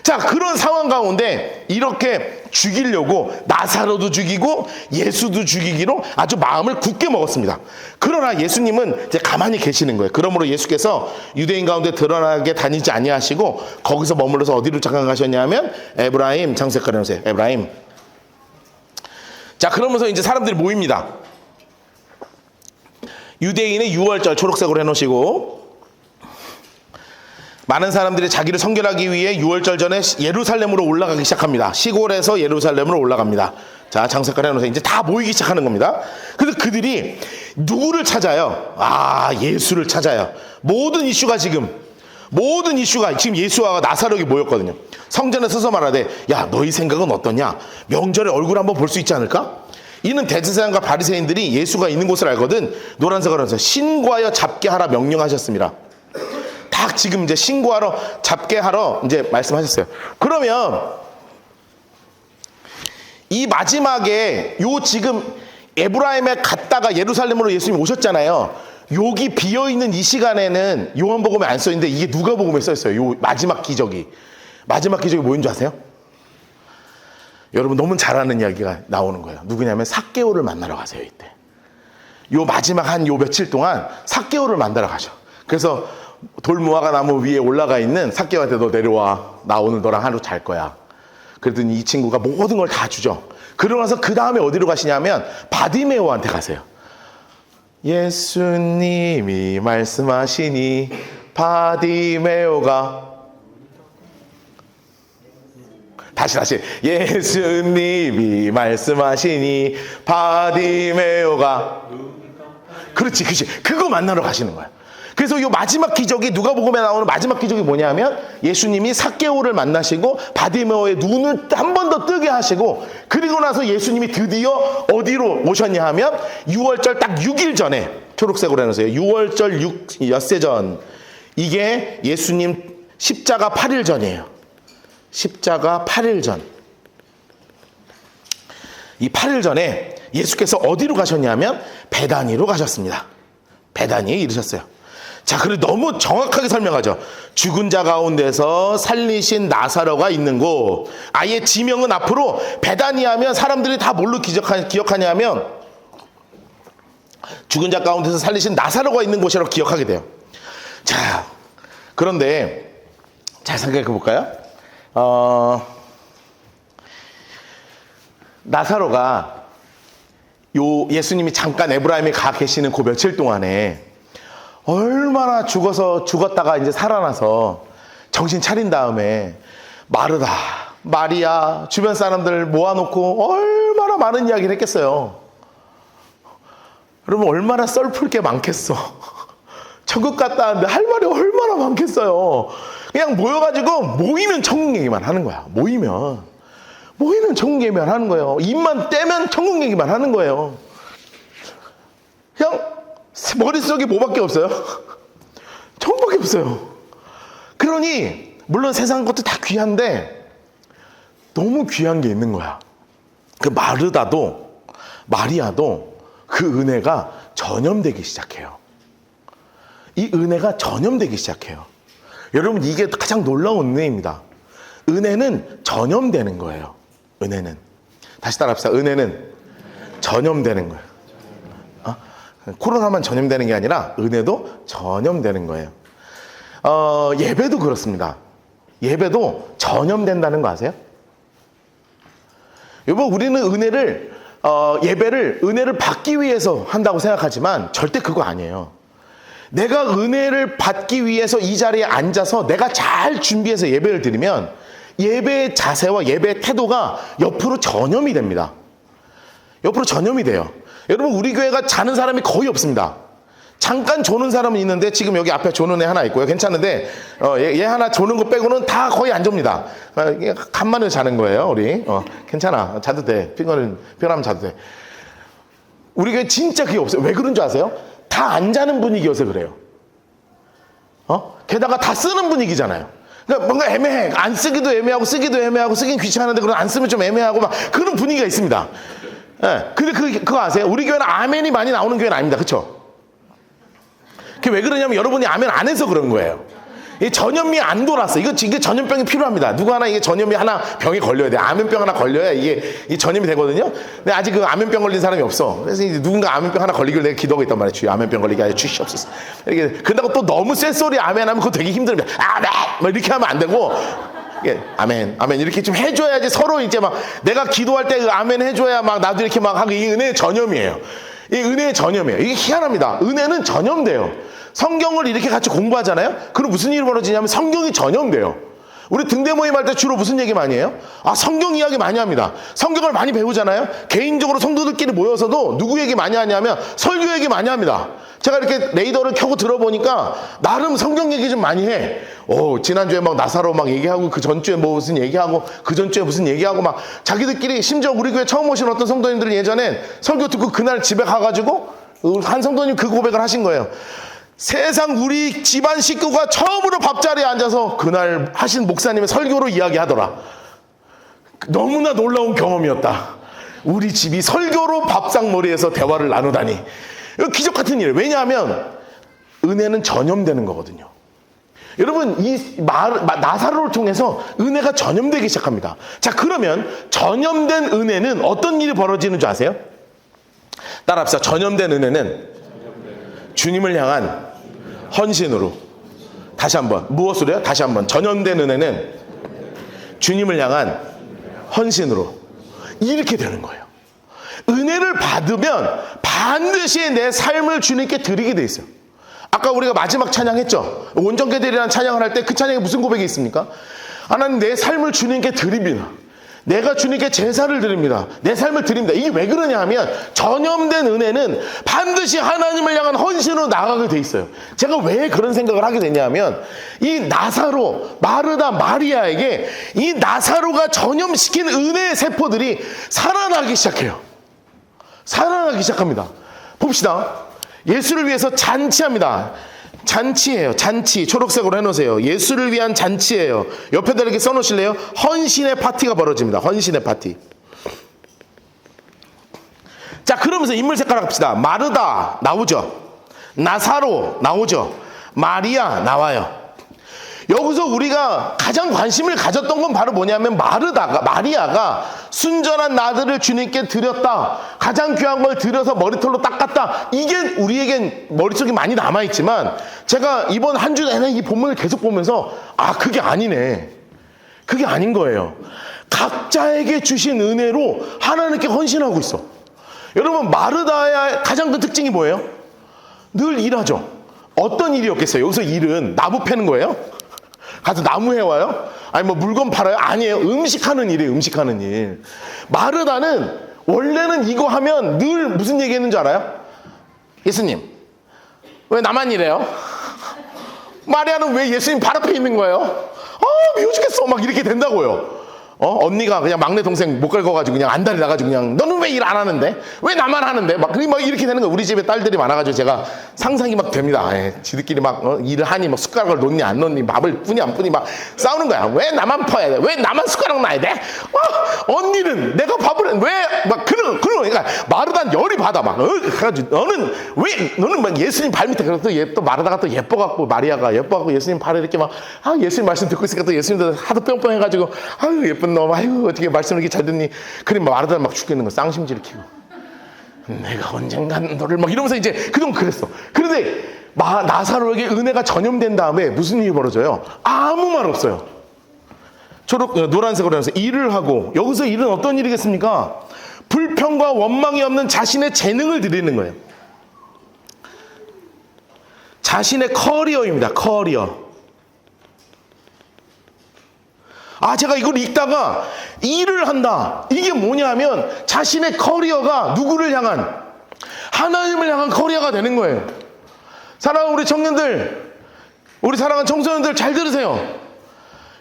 자, 그런 상황 가운데 이렇게 죽이려고 나사로도 죽이고 예수도 죽이기로 아주 마음을 굳게 먹었습니다. 그러나 예수님은 이제 가만히 계시는 거예요. 그러므로 예수께서 유대인 가운데 드러나게 다니지 아니하시고 거기서 머물러서 어디로 잠깐 가셨냐면 에브라임, 장색하려 오세요. 에브라임. 자, 그러면서 이제 사람들이 모입니다. 유대인의 유월절 초록색으로 해놓으시고, 많은 사람들이 자기를 성결하기 위해 유월절 전에 예루살렘으로 올라가기 시작합니다. 시골에서 예루살렘으로 올라갑니다. 자, 장색깔 해놓으세요. 이제 다 모이기 시작하는 겁니다. 근데 그들이 누구를 찾아요? 예수를 찾아요. 모든 이슈가 지금 예수와 나사로에게 모였거든요. 성전에 서서 말하되, 야, 너희 생각은 어떠냐? 명절에 얼굴 한번 볼 수 있지 않을까? 이는 대제사장과 바리새인들이 예수가 있는 곳을 알거든 노란색으로 해서 신고하여 잡게 하라 명령하셨습니다. 딱 지금 이제 신고하러 잡게 하러 이제 말씀하셨어요. 그러면 이 마지막에 요 지금 에브라임에 갔다가 예루살렘으로 예수님이 오셨잖아요. 여기 비어있는 이 시간에는 요한복음에 안 써있는데 이게 누가복음에 써있어요. 요 마지막 기적이 뭐인 줄 아세요? 여러분 너무 잘 아는 이야기가 나오는 거예요. 누구냐면 삭개오를 만나러 가세요. 이때 요 마지막 한 요 며칠 동안 삭개오를 만나러 가죠. 그래서 돌무화과 나무 위에 올라가 있는 삭개오한테 너 내려와, 나 오늘 너랑 하루 잘 거야. 그랬더니 이 친구가 모든 걸 다 주죠. 그러고 나서 그 다음에 어디로 가시냐면 바디메오한테 가세요. 예수님이 말씀하시니 바디메오가, 다시 예수님이 말씀하시니 바디메오가, 그렇지 그거 만나러 가시는 거야. 그래서 이 마지막 기적이, 누가복음에 나오는 마지막 기적이 뭐냐면 예수님이 삭개오를 만나시고 바디메오의 눈을 한 번 더 뜨게 하시고, 그리고 나서 예수님이 드디어 어디로 오셨냐 하면 6월절 딱 6일 전에, 초록색으로 해놓으세요. 6월절 엿새 전. 이게 예수님 십자가 8일 전이에요. 십자가 8일 전. 이 8일 전에 예수께서 어디로 가셨냐면 베다니로 가셨습니다. 베다니에 이르셨어요. 자, 그리고 너무 정확하게 설명하죠. 죽은 자 가운데서 살리신 나사로가 있는 곳. 아예 지명은 앞으로 베다니 하면 사람들이 다 뭘로 기억하냐면 죽은 자 가운데서 살리신 나사로가 있는 곳이라고 기억하게 돼요. 자, 그런데 잘 생각해 볼까요? 나사로가 예수님이 잠깐 에브라임에 가 계시는 그 며칠 동안에 얼마나 죽었다가 이제 살아나서 정신 차린 다음에 마르다, 마리아, 주변 사람들 모아놓고 얼마나 많은 이야기를 했겠어요. 여러분 얼마나 썰풀 게 많겠어. 천국 갔다 왔는데 할 말이 얼마나 많겠어요. 그냥 모이면 천국 얘기만 하는 거야. 모이면 천국 얘기만 하는 거예요. 입만 떼면 천국 얘기만 하는 거예요. 그냥 머릿속에 뭐밖에 없어요? 천국밖에 없어요. 그러니 물론 세상 것도 다 귀한데 너무 귀한 게 있는 거야. 그 마리아도 그 은혜가 전염되기 시작해요. 이 은혜가 전염되기 시작해요. 여러분, 이게 가장 놀라운 은혜입니다. 은혜는 전염되는 거예요. 은혜는. 다시 따라합시다. 은혜는 전염되는 거예요. 코로나만 전염되는 게 아니라 은혜도 전염되는 거예요. 예배도 그렇습니다. 예배도 전염된다는 거 아세요? 여러분, 우리는 예배를 은혜를 받기 위해서 한다고 생각하지만 절대 그거 아니에요. 내가 은혜를 받기 위해서 이 자리에 앉아서 내가 잘 준비해서 예배를 드리면 예배의 자세와 예배의 태도가 옆으로 전염이 됩니다. 옆으로 전염이 돼요. 여러분, 우리 교회가 자는 사람이 거의 없습니다. 잠깐 조는 사람은 있는데, 지금 여기 앞에 조는 애 하나 있고요. 괜찮은데 얘 하나 조는 거 빼고는 다 거의 안 접니다. 간만에 자는 거예요. 우리 괜찮아, 자도 돼. 피곤하면 자도 돼. 우리 교회 진짜 그게 없어요. 왜 그런 줄 아세요? 다 안 자는 분위기여서 그래요. 게다가 다 쓰는 분위기잖아요. 그러니까 뭔가 애매해. 안 쓰기도 애매하고 쓰기도 애매하고, 쓰긴 귀찮은데 그럼 안 쓰면 좀 애매하고 막 그런 분위기가 있습니다. 예. 근데 그거 아세요? 우리 교회는 아멘이 많이 나오는 교회는 아닙니다. 그렇죠? 그게 왜 그러냐면 여러분이 아멘 안 해서 그런 거예요. 이 전염이 안 돌았어. 이게 전염병이 필요합니다. 누구 하나 이게 전염이 하나 병에 걸려야 돼. 아멘병 하나 걸려야 이 전염이 되거든요. 근데 아직 그 아멘병 걸린 사람이 없어. 그래서 이제 누군가 아멘병 하나 걸리길 내가 기도하고 있단 말이야. 주여, 아멘병 걸리게 하여 주시옵소서. 이렇게 그런다고 또 너무 센 소리 아멘하면 그거 되게 힘듭니다. 아멘 뭐 이렇게 하면 안 되고. 아멘, 아멘 이렇게 좀 해줘야지 서로 이제 막 내가 기도할 때 그 아멘 해줘야 막 나도 이렇게 막 하고, 이 은혜의 전염이에요. 이 은혜의 전염이에요. 이게 희한합니다. 은혜는 전염돼요. 성경을 이렇게 같이 공부하잖아요. 그럼 무슨 일이 벌어지냐면 성경이 전염돼요. 우리 등대 모임 할 때 주로 무슨 얘기 많이 해요? 성경 이야기 많이 합니다. 성경을 많이 배우잖아요. 개인적으로 성도들끼리 모여서도 누구 얘기 많이 하냐면 설교 얘기 많이 합니다. 제가 이렇게 레이더를 켜고 들어보니까 나름 성경 얘기 좀 많이 해. 지난주에 막 나사로 막 얘기하고, 그 전주에 뭐 무슨 얘기하고, 그 전주에 무슨 얘기하고, 막 자기들끼리, 심지어 우리 교회 처음 오신 어떤 성도님들은 예전엔 설교 듣고 그날 집에 가가지고 한 성도님 그 고백을 하신 거예요. 세상 우리 집안 식구가 처음으로 밥자리에 앉아서 그날 하신 목사님의 설교로 이야기하더라. 너무나 놀라운 경험이었다. 우리 집이 설교로 밥상머리에서 대화를 나누다니. 이거 기적 같은 일이에요. 왜냐하면 은혜는 전염되는 거거든요. 여러분, 이 나사로를 통해서 은혜가 전염되기 시작합니다. 자, 그러면 전염된 은혜는 어떤 일이 벌어지는 줄 아세요? 따라합시다. 전염된 은혜는 주님을 향한 헌신으로. 다시 한번. 무엇으로요? 다시 한번. 전염된 은혜는 주님을 향한 헌신으로. 이렇게 되는 거예요. 은혜를 받으면 반드시 내 삶을 주님께 드리게 돼 있어요. 아까 우리가 마지막 찬양했죠. 온전케되리라는 찬양을 할 때 그 찬양에 무슨 고백이 있습니까? 하나님, 내 삶을 주님께 드립니다. 내가 주님께 제사를 드립니다. 내 삶을 드립니다. 이게 왜 그러냐 하면 전염된 은혜는 반드시 하나님을 향한 헌신으로 나가게 돼 있어요. 제가 왜 그런 생각을 하게 되냐면 이 나사로, 마르다, 마리아에게 이 나사로가 전염시킨 은혜의 세포들이 살아나기 시작해요. 살아나기 시작합니다. 봅시다. 예수를 위해서 잔치합니다. 잔치예요. 잔치. 초록색으로 해놓으세요. 예수를 위한 잔치예요. 옆에다 이렇게 써놓으실래요? 헌신의 파티가 벌어집니다. 헌신의 파티. 자, 그러면서 인물 색깔 합시다. 마르다 나오죠. 나사로 나오죠. 마리아 나와요. 여기서 우리가 가장 관심을 가졌던 건 바로 뭐냐면 마리아가 순전한 나들을 주님께 드렸다. 가장 귀한 걸 드려서 머리털로 닦았다. 이게 우리에겐 머릿속에 많이 남아있지만 제가 이번 한 주 내내 이 본문을 계속 보면서 그게 아니네. 그게 아닌 거예요. 각자에게 주신 은혜로 하나님께 헌신하고 있어. 여러분, 마르다의 가장 큰 특징이 뭐예요? 늘 일하죠. 어떤 일이었겠어요? 여기서 일은 나무 패는 거예요? 가서 나무 해와요? 아니 뭐 물건 팔아요? 아니에요. 음식하는 일이에요. 음식하는 일. 마르다는 원래는 이거 하면 늘 무슨 얘기했는 줄 알아요? 예수님, 왜 나만 이래요? 마리아는 왜 예수님 발 앞에 있는 거예요? 미워 죽겠어. 막 이렇게 된다고요. 언니가 그냥 막내 동생 못 긁어가지고 그냥 안달이 나가지고 그냥 너는 왜 일 안 하는데? 왜 나만 하는데? 막 이렇게 되는 거야. 우리 집에 딸들이 많아가지고 제가 상상이 막 됩니다. 지들끼리 막 일을 하니 뭐 숟가락을 놓니 안 놓니 밥을 뿌니 안 뿌니 막 싸우는 거야. 왜 나만 퍼야 돼? 왜 나만 숟가락 놔야 돼? 언니는 내가 밥을 왜 막 그러니까 마르단 열이 받아 막 그래가지고 너는 막 예수님 발 밑에 그래서 또 마르다가 또 예뻐갖고 마리아가 예뻐갖고 예수님 발을 이렇게 막 예수님 말씀 듣고 있으니까 또 예수님도 하도 뿅뿅해가지고 아유 예쁜 놈 아유 어떻게 말씀을 이렇게 잘 듣니 그래 마르다는 막 죽겠는 거 쌍심지를 키고 내가 언젠간 너를 막 이러면서 이제 그동안 그랬어. 그런데 나사로에게 은혜가 전염된 다음에 무슨 일이 벌어져요? 아무 말 없어요. 노란색으로 해서 일을 하고 여기서 일은 어떤 일이겠습니까? 불평과 원망이 없는 자신의 재능을 드리는 거예요. 자신의 커리어입니다. 커리어. 제가 이걸 읽다가 일을 한다. 이게 뭐냐면 자신의 커리어가 누구를 향한? 하나님을 향한 커리어가 되는 거예요. 사랑하는 우리 청년들, 우리 사랑하는 청소년들 잘 들으세요.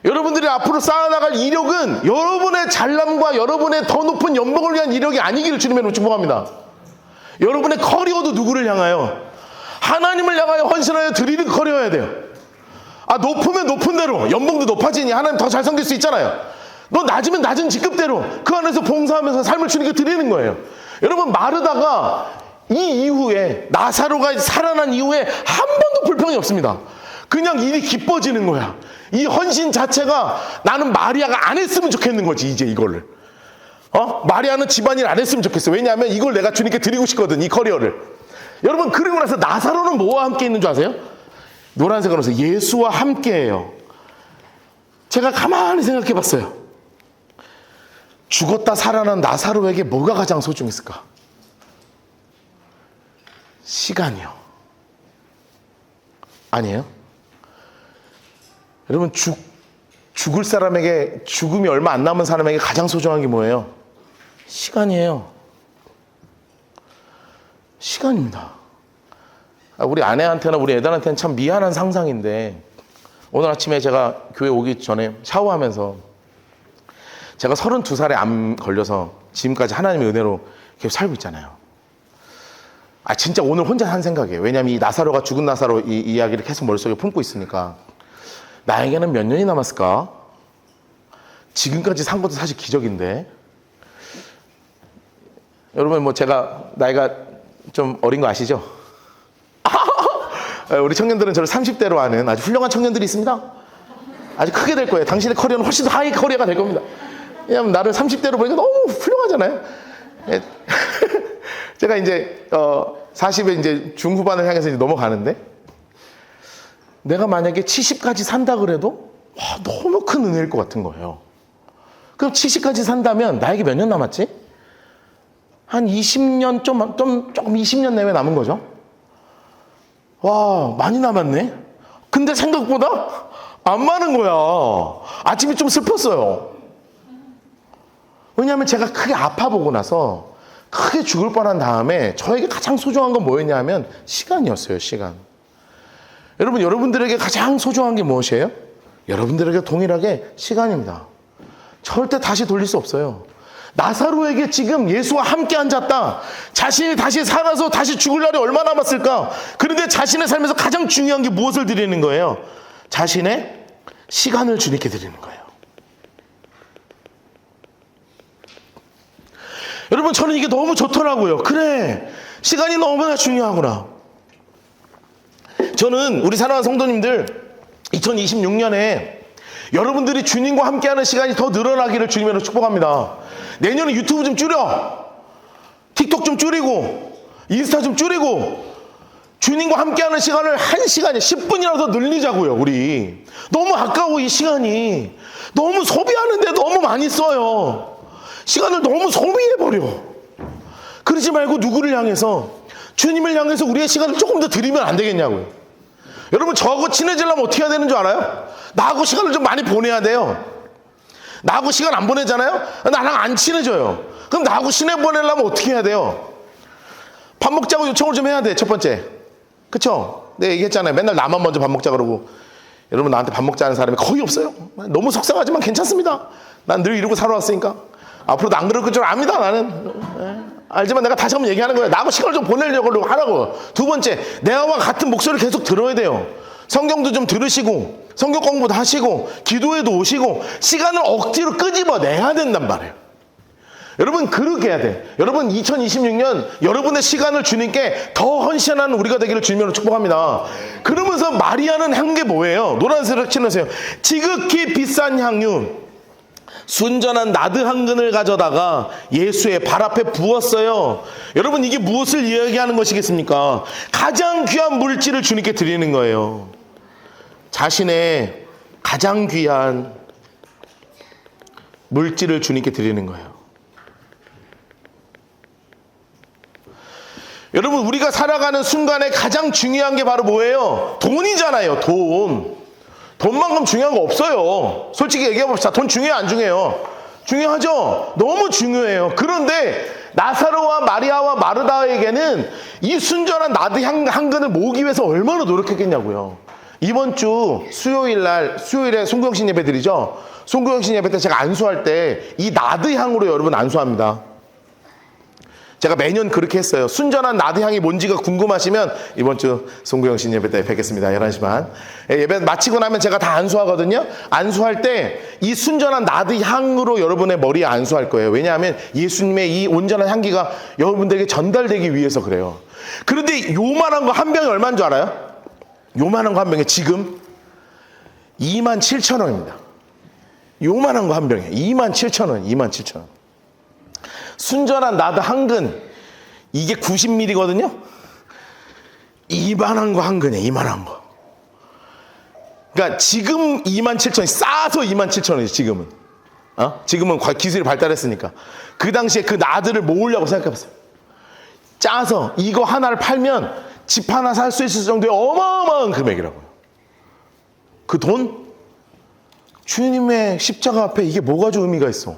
여러분들이 앞으로 쌓아나갈 이력은 여러분의 잘남과 여러분의 더 높은 연봉을 위한 이력이 아니기를 주님의 축복합니다. 여러분의 커리어도 누구를 향하여? 하나님을 향하여 헌신하여 드리는 커리어여야 돼요. 높으면 높은 대로 연봉도 높아지니 하나님 더 잘 섬길 수 있잖아요. 낮으면 낮은 직급대로 그 안에서 봉사하면서 삶을 주님께 드리는 거예요. 여러분 마르다가 이 이후에 나사로가 살아난 이후에 한 번도 불평이 없습니다. 그냥 일이 기뻐지는 거야. 이 헌신 자체가 나는 마리아가 안 했으면 좋겠는 거지. 이제 이거를 마리아는 집안일 안 했으면 좋겠어. 왜냐하면 이걸 내가 주님께 드리고 싶거든. 이 커리어를. 여러분 그리고 나서 나사로는 뭐와 함께 있는 줄 아세요? 노란색으로 해서 예수와 함께해요. 제가 가만히 생각해 봤어요. 죽었다 살아난 나사로에게 뭐가 가장 소중했을까? 시간이요. 아니에요? 여러분 죽을 사람에게 죽음이 얼마 안 남은 사람에게 가장 소중한 게 뭐예요? 시간이에요. 시간입니다. 우리 아내한테나 우리 애들한테는 참 미안한 상상인데 오늘 아침에 제가 교회 오기 전에 샤워하면서 제가 32살에 암 걸려서 지금까지 하나님의 은혜로 계속 살고 있잖아요. 진짜 오늘 혼자 한 생각이에요. 왜냐하면 이 나사로가 죽은 나사로 이 이야기를 계속 머릿속에 품고 있으니까 나에게는 몇 년이 남았을까? 지금까지 산 것도 사실 기적인데 여러분 제가 나이가 좀 어린 거 아시죠? 우리 청년들은 저를 30대로 아는 아주 훌륭한 청년들이 있습니다. 아주 크게 될 거예요. 당신의 커리어는 훨씬 더 하이 커리어가 될 겁니다. 왜냐하면 나를 30대로 보니까 너무 훌륭하잖아요. 제가 이제 40에 이제 중후반을 향해서 이제 넘어가는데 내가 만약에 70까지 산다 그래도 너무 큰 은혜일 것 같은 거예요. 그럼 70까지 산다면 나에게 몇 년 남았지? 한 20년 조금 20년 내외 남은 거죠. 와, 많이 남았네. 근데 생각보다 안 많은 거야. 아침에 좀 슬펐어요. 왜냐하면 제가 크게 아파보고 나서 크게 죽을 뻔한 다음에 저에게 가장 소중한 건 뭐였냐 하면 시간이었어요. 시간. 여러분, 여러분들에게 가장 소중한 게 무엇이에요? 여러분들에게 동일하게 시간입니다. 절대 다시 돌릴 수 없어요. 나사로에게 지금 예수와 함께 앉았다. 자신이 다시 살아서 다시 죽을 날이 얼마 남았을까? 그런데 자신의 삶에서 가장 중요한 게 무엇을 드리는 거예요? 자신의 시간을 주님께 드리는 거예요. 여러분, 저는 이게 너무 좋더라고요. 그래, 시간이 너무나 중요하구나. 저는 우리 사랑하는 성도님들 2026년에 여러분들이 주님과 함께하는 시간이 더 늘어나기를 주님으로 축복합니다. 내년에 유튜브 좀 줄여, 틱톡 좀 줄이고, 인스타 좀 줄이고, 주님과 함께하는 시간을 1시간에 10분이라도 늘리자고요. 우리 너무 아까워. 이 시간이 너무 소비하는데 너무 많이 써요. 시간을 너무 소비해버려. 그러지 말고 누구를 향해서? 주님을 향해서 우리의 시간을 조금 더 드리면 안 되겠냐고요. 여러분, 저하고 친해지려면 어떻게 해야 되는 줄 알아요? 나하고 시간을 좀 많이 보내야 돼요. 나하고 시간 안 보내잖아요? 나랑 안 친해져요. 그럼 나하고 시간 보내려면 어떻게 해야 돼요? 밥 먹자고 요청을 좀 해야 돼. 첫 번째. 그쵸? 내가 얘기했잖아요. 맨날 나만 먼저 밥 먹자 그러고 여러분, 나한테 밥 먹자는 사람이 거의 없어요. 너무 속상하지만 괜찮습니다. 난 늘 이러고 살아왔으니까. 앞으로도 안 그럴 줄 압니다, 나는. 알지만 내가 다시 한번 얘기하는 거예요. 나하고 시간을 좀 보내려고 하라고. 두 번째, 내와 같은 목소리를 계속 들어야 돼요. 성경도 좀 들으시고, 성경 공부도 하시고, 기도에도 오시고, 시간을 억지로 끄집어내야 된단 말이에요. 여러분, 그렇게 해야 돼. 여러분, 2026년 여러분의 시간을 주님께 더 헌신하는 우리가 되기를 주님으로 축복합니다. 그러면서 마리아는 한 게 뭐예요? 노란색을 치면서요. 지극히 비싼 향유, 순전한 나드 한 근을 가져다가 예수의 발 앞에 부었어요. 여러분, 이게 무엇을 이야기하는 것이겠습니까? 가장 귀한 물질을 주님께 드리는 거예요. 자신의 가장 귀한 물질을 주님께 드리는 거예요. 여러분, 우리가 살아가는 순간에 가장 중요한 게 바로 뭐예요? 돈이잖아요. 돈만큼 중요한 거 없어요. 솔직히 얘기해봅시다. 돈 중요해요, 안 중요해요? 중요하죠? 너무 중요해요. 그런데 나사로와 마리아와 마르다에게는 이 순전한 나드 한 근을 모으기 위해서 얼마나 노력했겠냐고요. 이번 주 수요일에 송구영신 예배 드리죠? 송구영신 예배 때 제가 안수할 때 이 나드 향으로 여러분 안수합니다. 제가 매년 그렇게 했어요. 순전한 나드 향이 뭔지가 궁금하시면 이번 주 송구영신 예배 때 뵙겠습니다. 11시 반. 예배 마치고 나면 제가 다 안수하거든요. 안수할 때 이 순전한 나드 향으로 여러분의 머리에 안수할 거예요. 왜냐하면 예수님의 이 온전한 향기가 여러분들에게 전달되기 위해서 그래요. 그런데 요만한 거 한 병이 얼마인 줄 알아요? 요만한 거 한 병에 지금 27,000원입니다. 요만한 거 한 병에 27,000원, 27,000원. 순전한 나드 한 근, 이게 90ml거든요. 이만한 거 한 근이에요. 이만한 거. 그러니까 지금 27,000원, 싸서 27,000원이죠. 지금은. 지금은 기술이 발달했으니까. 그 당시에 그 나드를 모으려고 생각해봤어요. 짜서 이거 하나를 팔면 집 하나 살 수 있을 정도의 어마어마한 금액이라고요. 그 돈? 주님의 십자가 앞에 이게 뭐가 좀 의미가 있어?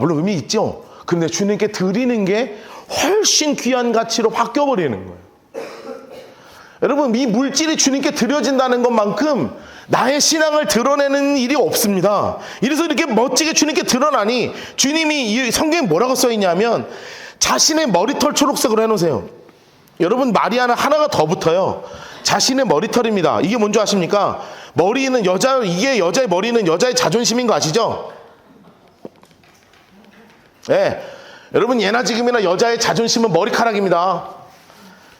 물론 의미 있죠. 근데 주님께 드리는 게 훨씬 귀한 가치로 바뀌어버리는 거예요. 여러분, 이 물질이 주님께 드려진다는 것만큼 나의 신앙을 드러내는 일이 없습니다. 이래서 이렇게 멋지게 주님께 드러나니 주님이 이 성경에 뭐라고 써있냐면 자신의 머리털 초록색으로 해놓으세요. 여러분, 마리아는 하나가 더 붙어요. 자신의 머리털입니다. 이게 뭔지 아십니까? 머리는 이게 여자의 머리는 여자의 자존심인 거 아시죠? 예, 여러분, 예나 지금이나 여자의 자존심은 머리카락입니다.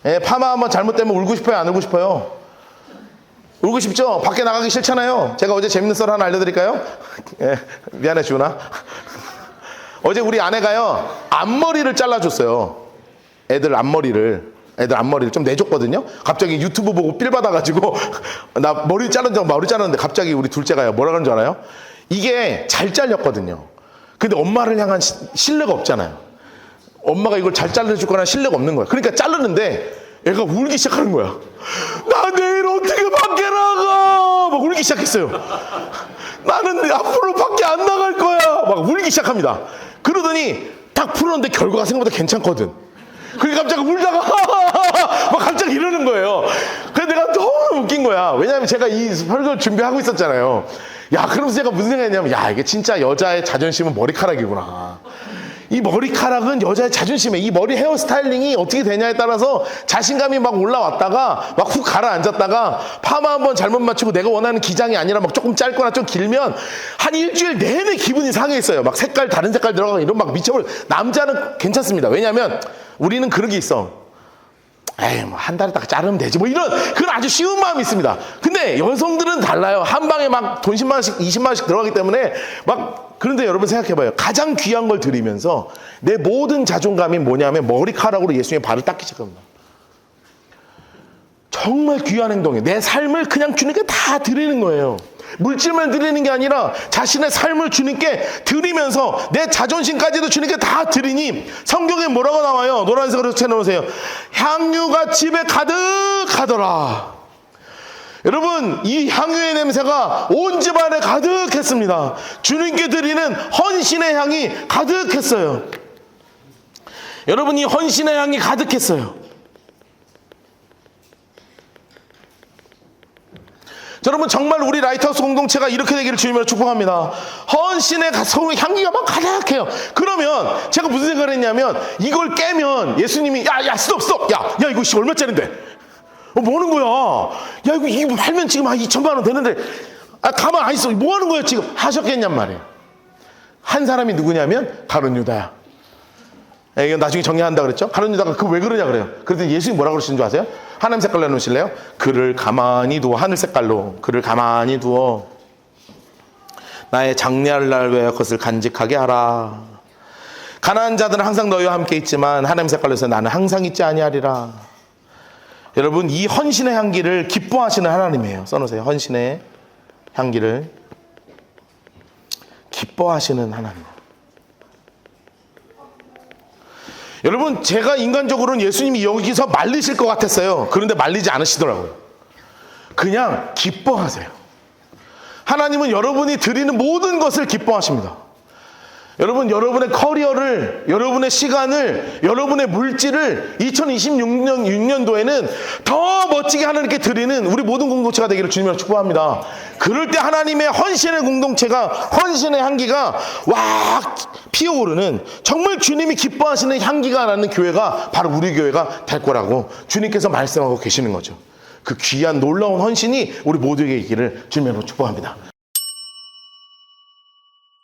예, 파마 한번 잘못되면 울고 싶어요, 안 울고 싶어요? 울고 싶죠? 밖에 나가기 싫잖아요. 제가 어제 재밌는 썰 하나 알려드릴까요? 예, 미안해 주은아. 어제 우리 아내가요, 앞머리를 잘라줬어요. 애들 앞머리를 좀 내줬거든요. 갑자기 유튜브 보고 삘 받아가지고 나 머리 자르는데 갑자기 우리 둘째가요, 뭐라 그러는 줄 알아요? 이게 잘 잘렸거든요. 근데 엄마를 향한 신뢰가 없잖아요. 엄마가 이걸 잘 잘라줄 거나 신뢰가 없는 거야. 그러니까 자르는데 애가 울기 시작하는 거야. 나 내일 어떻게 밖에 나가? 막 울기 시작했어요. 나는 앞으로 밖에 안 나갈 거야. 막 울기 시작합니다. 그러더니 딱 풀었는데 결과가 생각보다 괜찮거든. 그러니까 갑자기 울다가 막 갑자기 이러는 거예요. 그래서 내가 너무 웃긴 거야. 왜냐하면 제가 이 설교를 준비하고 있었잖아요. 야, 그러면서 제가 무슨 생각했냐면, 야, 이게 진짜 여자의 자존심은 머리카락이구나. 이 머리카락은 여자의 자존심에, 이 머리 헤어 스타일링이 어떻게 되냐에 따라서 자신감이 막 올라왔다가 막 훅 가라앉았다가 파마 한번 잘못 맞추고 내가 원하는 기장이 아니라 막 조금 짧거나 좀 길면 한 일주일 내내 기분이 상해 있어요. 막 다른 색깔 들어가고 이런 막 미쳐버려. 남자는 괜찮습니다. 왜냐하면 우리는 그런 게 있어. 에이, 뭐 한 달에 딱 자르면 되지. 뭐 그런 아주 쉬운 마음이 있습니다. 근데 여성들은 달라요. 한 방에 막 돈 10만 원씩, 20만 원씩 들어가기 때문에 그런데 여러분 생각해봐요. 가장 귀한 걸 드리면서 내 모든 자존감이 뭐냐면 머리카락으로 예수님의 발을 닦기 시작합니다. 정말 귀한 행동이에요. 내 삶을 그냥 주님께 다 드리는 거예요. 물질만 드리는 게 아니라 자신의 삶을 주님께 드리면서 내 자존심까지도 주님께 다 드리니 성경에 뭐라고 나와요? 노란색으로 쳐놓으세요. 향유가 집에 가득하더라. 여러분, 이 향유의 냄새가 온 집안에 가득했습니다. 주님께 드리는 헌신의 향이 가득했어요. 여러분, 이 헌신의 향이 가득했어요. 여러분 정말 우리 라이트하우스 공동체가 이렇게 되기를 주님으로 축복합니다. 헌신의 향기가 막 가득해요. 그러면 제가 무슨 생각을 했냐면 이걸 깨면 예수님이 야 스톱 야 이거 얼마짜린데 뭐 하는 거야. 야 이거 팔면 지금 한 2천만 원 되는데 가만 안 있어. 뭐 하는 거야 지금 하셨겠냔 말이에요. 한 사람이 누구냐면 가룟 유다야. 이거 나중에 정리한다 그랬죠. 가룟 유다가 그 왜 그러냐 그래요. 그랬더니 예수님이 뭐라고 그러시는 줄 아세요? 하늘 색깔로 해놓으실래요? 그를 가만히 두어. 하늘 색깔로 그를 가만히 두어 나의 장래할 날 위하여 그것을 간직하게 하라. 가난한 자들은 항상 너희와 함께 있지만 하나님 색깔로 해서 나는 항상 있지 아니하리라. 여러분 이 헌신의 향기를 기뻐하시는 하나님이에요. 써놓으세요. 헌신의 향기를 기뻐하시는 하나님. 여러분 제가 인간적으로는 예수님이 여기서 말리실 것 같았어요. 그런데 말리지 않으시더라고요. 그냥 기뻐하세요. 하나님은 여러분이 드리는 모든 것을 기뻐하십니다. 여러분 여러분의 커리어를, 여러분의 시간을, 여러분의 물질을 2026년도에는 더 멋지게 하나님께 드리는 우리 모든 공동체가 되기를 주님으로 축복합니다. 그럴 때 하나님의 헌신의 공동체가, 헌신의 향기가 와 피어오르는 정말 주님이 기뻐하시는 향기가 나는 교회가 바로 우리 교회가 될 거라고 주님께서 말씀하고 계시는 거죠. 그 귀한 놀라운 헌신이 우리 모두에게 있기를 주님으로 축복합니다.